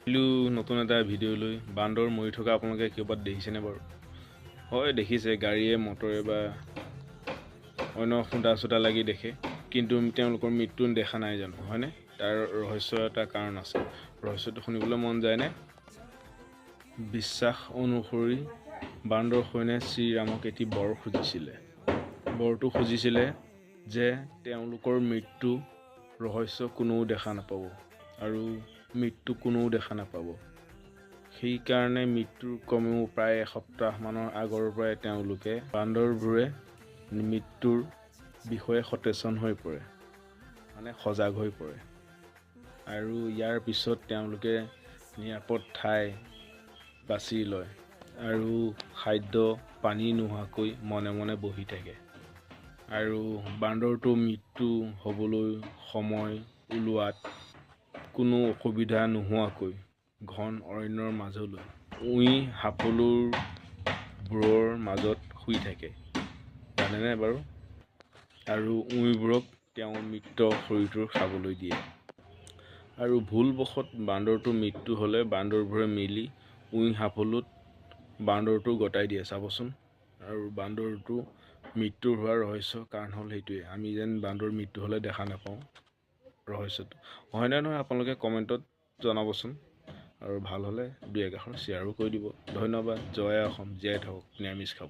নতুন এটা ভিডিঅ' লৈ বান্দৰ মৰি থকা আপোনালোকে ক'ৰবাত দেখিছেনে বাৰু? হয়, দেখিছে, গাড়ীয়ে মটৰে বা অন্য খুন্দা চোটা লাগি দেখে, কিন্তু তেওঁলোকৰ মৃত্যু দেখা নাই জানো, হয়নে? তাৰ ৰহস্য এটা কাৰণ আছে। ৰহস্যটো শুনিবলৈ মন যায়নে? বিশ্বাস অনুসৰি বান্দৰ সৈন্যই শ্ৰীৰামক এটি বৰ খুজিছিলে। বৰটো খুজিছিলে যে তেওঁলোকৰ মৃত্যু ৰহস্য কোনেও দেখা নাপাব আৰু মৃত্যু কোনেও দেখা নাপাব। সেইকাৰণে মৃত্যুৰ কমেও প্ৰায় এসপ্তাহমানৰ আগৰ পৰাই তেওঁলোকে বান্দৰবোৰে মৃত্যুৰ বিষয়ে সচেতন হৈ পৰে, মানে সজাগ হৈ পৰে। আৰু ইয়াৰ পিছত তেওঁলোকে নিৰাপদ ঠাই বাছি লয় আৰু খাদ্য পানী নোহোৱাকৈ মনে মনে বহি থাকে। আৰু বান্দৰটো মৃত্যু হ'বলৈ সময় ওলোৱাত কোনো অসুবিধা নোহোৱাকৈ ঘন অৰণ্যৰ মাজলৈ সাপোলবোৰৰ মাজত শুই থাকে, জানেনে বাৰু? আৰু উঁইবোৰক তেওঁ মৃত শৰীৰটো খাবলৈ দিয়ে। আৰু ভুলবশত বান্দৰটোৰ মৃত্যু হ'লে বান্দৰবোৰে মিলি সাপোলত বান্দৰটো গতাই দিয়ে, চাবচোন। আৰু বান্দৰটো মৃত্যু হোৱাৰ ৰহস্য কাৰণ হ'ল সেইটোৱে, আমি যেন বান্দৰ মৃত্যু হ'লে দেখা নাপাওঁ। ৰহস্যটো হয়নে নহয় আপোনালোকে কমেণ্টত জনাবচোন। আৰু ভাল হ'লে দুই একাষাৰ শ্বেয়াৰো কৰি দিব। ধন্যবাদ। জয় অসম, জীয়াই থাকক, নিৰামিষ খাব।